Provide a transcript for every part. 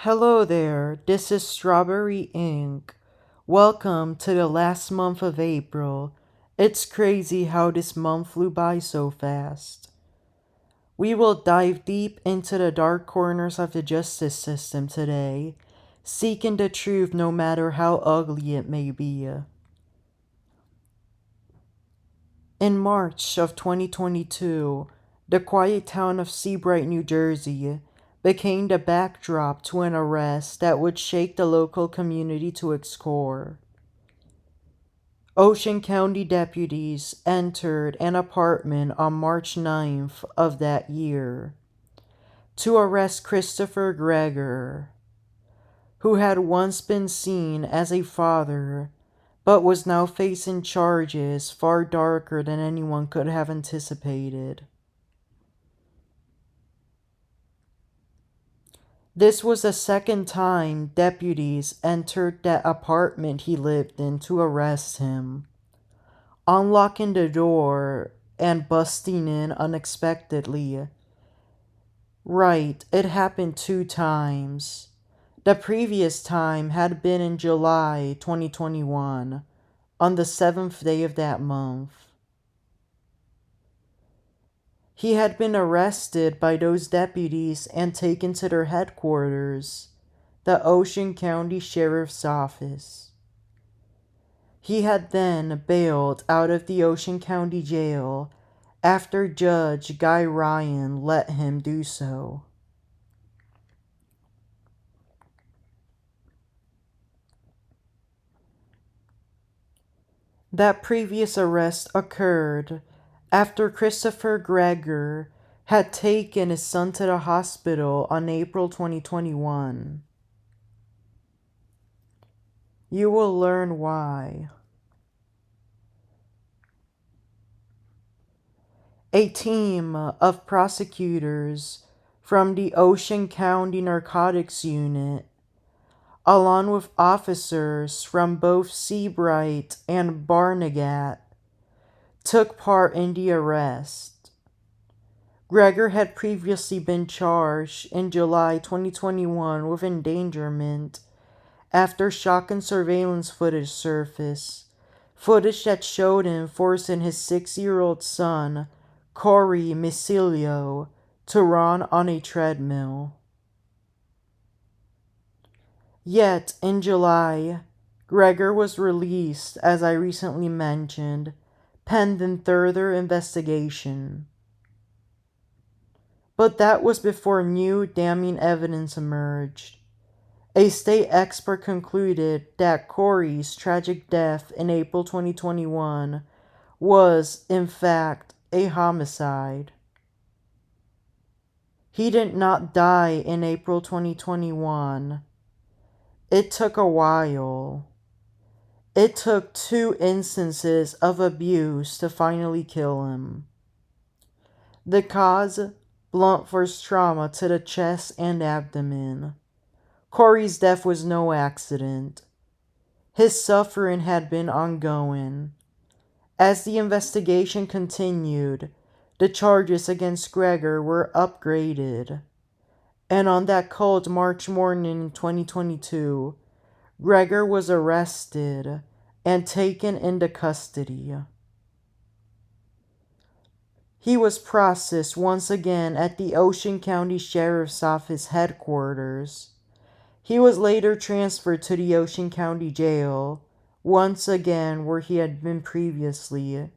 Hello there, this is Strawberry Ink. Welcome to the last month of April. It's crazy how this month flew by so fast. We will dive deep into the dark corners of the justice system today, seeking the truth no matter how ugly it may be. In March of 2022, the quiet town of Seabright, New Jersey, became the backdrop to an arrest that would shake the local community to its core. Ocean County deputies entered an apartment on March 9th of that year to arrest Christopher Gregor, who had once been seen as a father but was now facing charges far darker than anyone could have anticipated. This was the second time deputies entered that apartment he lived in to arrest him, unlocking the door and busting in unexpectedly. Right, it happened 2 times. The previous time had been in July 2021, on the 7th day of that month. He had been arrested by those deputies and taken to their headquarters, the Ocean County Sheriff's Office. He had then bailed out of the Ocean County Jail after Judge Guy Ryan let him do so. That previous arrest occurred after Christopher Gregor had taken his son to the hospital on April 2021. You will learn why. A team of prosecutors from the Ocean County Narcotics Unit, along with officers from both Seabright and Barnegat, took part in the arrest. Gregor had previously been charged in July 2021 with endangerment after shocking surveillance footage surfaced, footage that showed him forcing his 6-year-old son, Corey Micciolo, to run on a treadmill. Yet, in July, Gregor was released, as I recently mentioned, pending further investigation. But that was before new damning evidence emerged. A state expert concluded that Corey's tragic death in April 2021 was, in fact, a homicide. He did not die in April 2021. It took a while. It took 2 instances of abuse to finally kill him. The cause: blunt force trauma to the chest and abdomen. Corey's death was no accident. His suffering had been ongoing. As the investigation continued, the charges against Gregor were upgraded. And on that cold March morning in 2022, Gregor was arrested and taken into custody. He was processed once again at the Ocean County Sheriff's Office headquarters. He was later transferred to the Ocean County Jail, once again where he had been previously.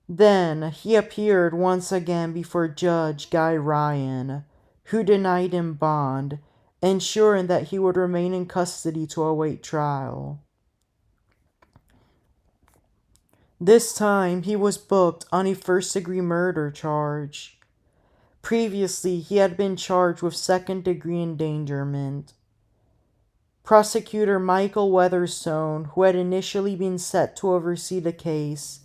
Then he appeared once again before Judge Guy Ryan, who denied him bond, ensuring that he would remain in custody to await trial. This time he was booked on a first-degree murder charge. Previously, he had been charged with second-degree endangerment. Prosecutor Michael Weatherstone, who had initially been set to oversee the case,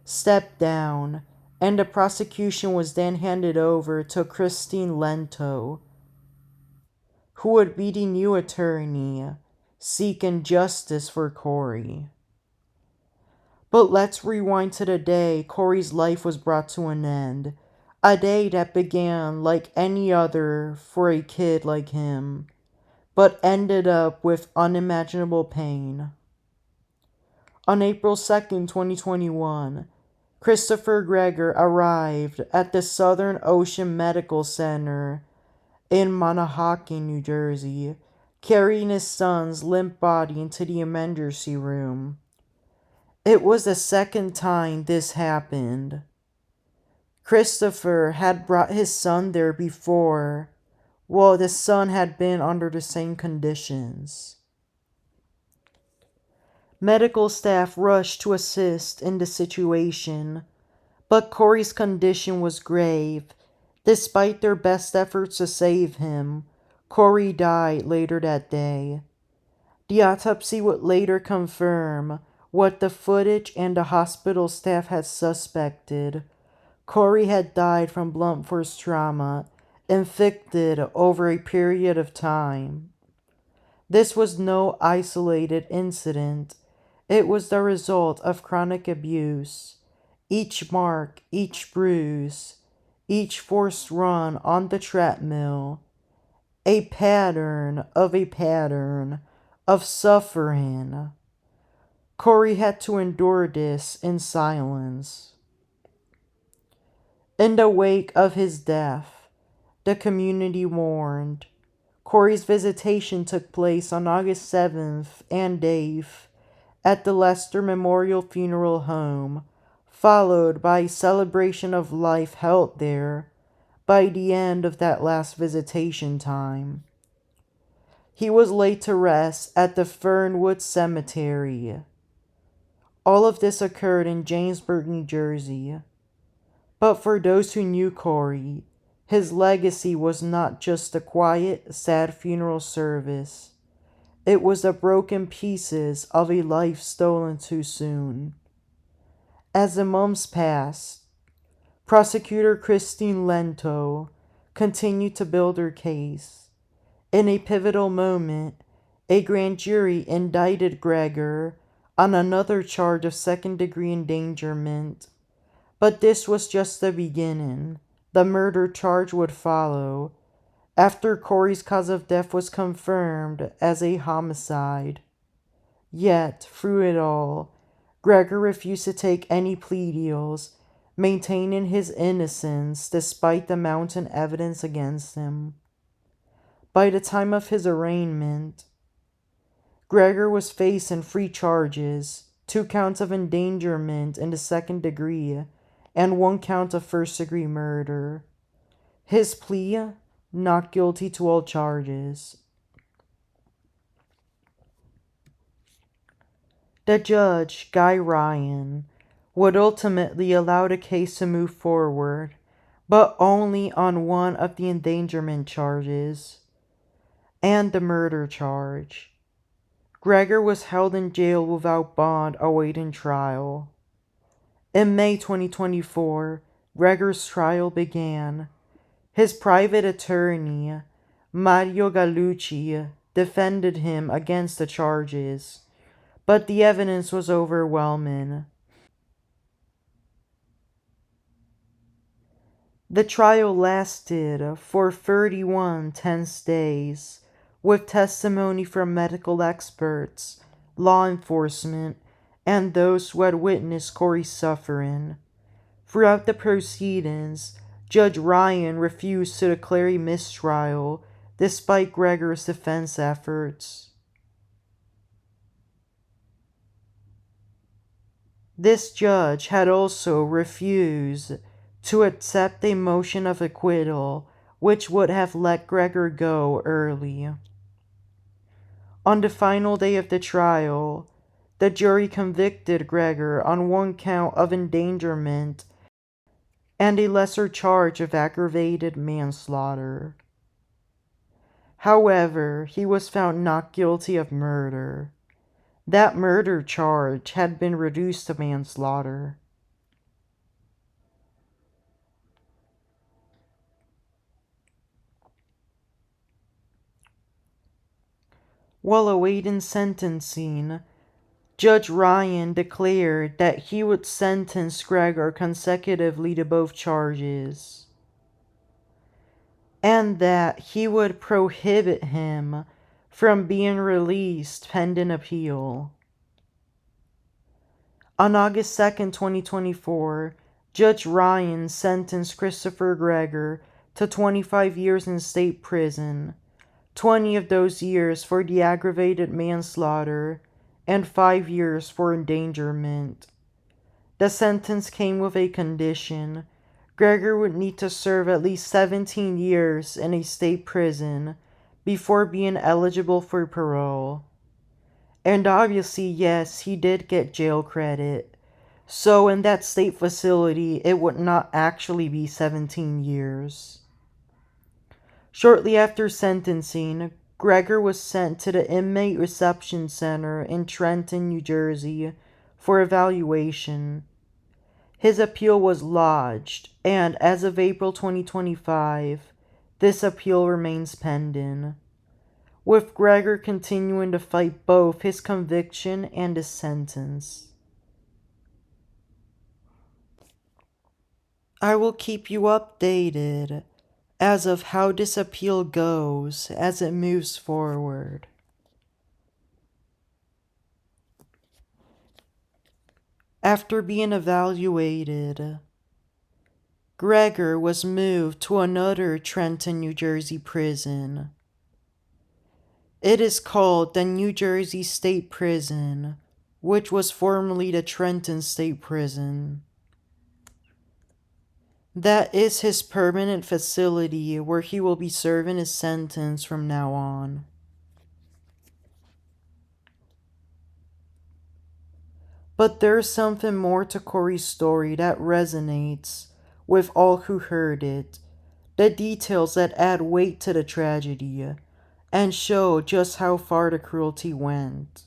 stepped down, and the prosecution was then handed over to Christine Lento, who would be the new attorney, seeking justice for Corey. But let's rewind to the day Corey's life was brought to an end, A day that began like any other for a kid like him, but ended up with unimaginable pain. On April 2nd, 2021, Christopher Gregor arrived at the Southern Ocean Medical Center in Manahawkin, New Jersey, carrying his son's limp body into the emergency room. It was the second time this happened. Christopher had brought his son there before, while the son had been under the same conditions. Medical staff rushed to assist in the situation, but Corey's condition was grave. Despite their best efforts to save him, Corey died later that day. The autopsy would later confirm what the footage and the hospital staff had suspected. Corey had died from blunt force trauma inflicted over a period of time. This was no isolated incident. It was the result of chronic abuse. Each mark, each bruise, each forced run on the treadmill, a pattern of suffering. Corey had to endure this in silence. In the wake of his death, the community mourned. Corey's visitation took place on August 7th and 8th at the Lester Memorial Funeral Home, followed by a celebration of life held there by the end of that last visitation time. He was laid to rest at the Fernwood Cemetery. All of this occurred in Jamesburg, New Jersey. But for those who knew Corey, his legacy was not just a quiet, sad funeral service. It was the broken pieces of a life stolen too soon. As the months passed, prosecutor Christine Lento continued to build her case. In a pivotal moment, a grand jury indicted Gregor on another charge of second-degree endangerment. But this was just the beginning. The murder charge would follow, after Corey's cause of death was confirmed as a homicide. Yet, through it all, Gregor refused to take any plea deals, maintaining his innocence despite the mounting evidence against him. By the time of his arraignment, Gregor was facing 3 charges, 2 counts of endangerment in the second degree, and 1 count of first-degree murder. His plea, not guilty to all charges. The judge, Guy Ryan, would ultimately allow the case to move forward, but only on 1 of the endangerment charges and the murder charge. Gregor was held in jail without bond awaiting trial. In May 2024, Gregor's trial began. His private attorney, Mario Gallucci, defended him against the charges, but the evidence was overwhelming. The trial lasted for 31 tense days, with testimony from medical experts, law enforcement, and those who had witnessed Corey's suffering. Throughout the proceedings, Judge Ryan refused to declare a mistrial despite Gregor's defense efforts. This judge had also refused to accept a motion of acquittal, which would have let Gregor go early. On the final day of the trial, the jury convicted Gregor on 1 count of endangerment and a lesser charge of aggravated manslaughter. However, he was found not guilty of murder. That murder charge had been reduced to manslaughter. While awaiting sentencing, Judge Ryan declared that he would sentence Gregor consecutively to both charges. and that he would prohibit him from being released pending appeal. On August 2nd, 2024, Judge Ryan sentenced Christopher Gregor to 25 years in state prison, 20 of those years for the aggravated manslaughter, and 5 years for endangerment. The sentence came with a condition. Gregor would need to serve at least 17 years in a state prison before being eligible for parole. And obviously, yes, he did get jail credit. So in that state facility, it would not actually be 17 years. Shortly after sentencing, Gregor was sent to the Inmate Reception Center in Trenton, New Jersey, for evaluation. His appeal was lodged, and as of April 2025, this appeal remains pending, with Gregor continuing to fight both his conviction and his sentence. I will keep you updated as of how this appeal goes as it moves forward. After being evaluated, Gregor was moved to another Trenton, New Jersey prison. It is called the New Jersey State Prison, which was formerly the Trenton State Prison. That is his permanent facility where he will be serving his sentence from now on. But there's something more to Corey's story that resonates with all who heard it, the details that add weight to the tragedy and show just how far the cruelty went.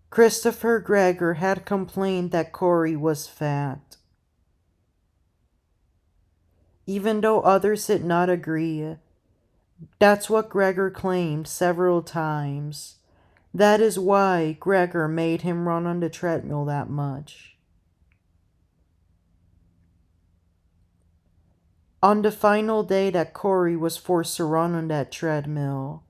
Christopher Gregor had complained that Corey was fat. Even though others did not agree, that's what Gregor claimed several times. That is why Gregor made him run on the treadmill that much. On the final day that Corey was forced to run on that treadmill,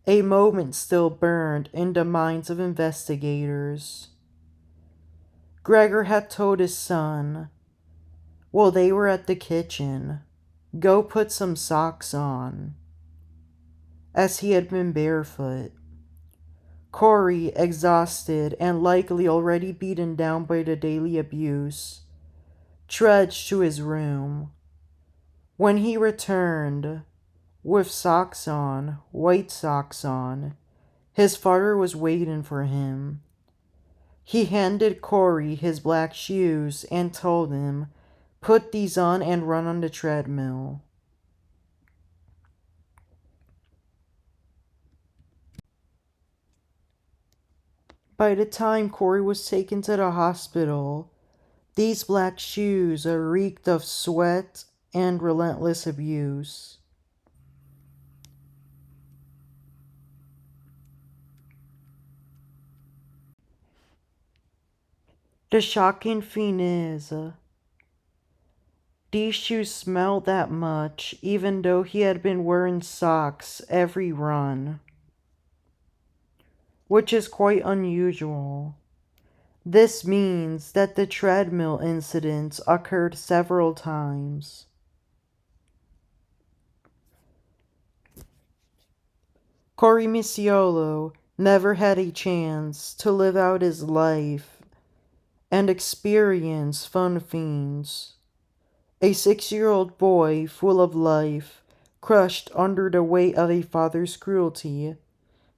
a moment still burned in the minds of investigators. Gregor had told his son, while they were at the kitchen, go put some socks on, as he had been barefoot. Corey, exhausted and likely already beaten down by the daily abuse, trudged to his room. When he returned, with socks on, white socks on, his father was waiting for him. He handed Corey his black shoes and told him, put these on and run on the treadmill. By the time Corey was taken to the hospital, these black shoes reeked of sweat and relentless abuse. The shocking thing is, these shoes smelled that much even though he had been wearing socks every run, which is quite unusual. This means that the treadmill incidents occurred several times. Corey Micciolo never had a chance to live out his life and experience fun fiends. A 6-year-old boy full of life, crushed under the weight of a father's cruelty.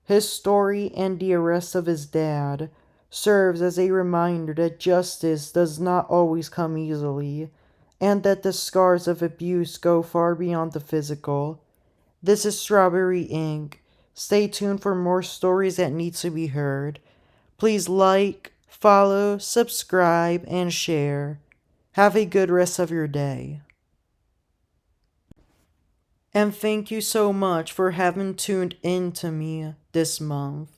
His story and the arrest of his dad serves as a reminder that justice does not always come easily, and that the scars of abuse go far beyond the physical. This is Strawberry Ink. Stay tuned for more stories that need to be heard. Please like, follow, subscribe, and share. Have a good rest of your day. And thank you so much for having tuned in to me this month.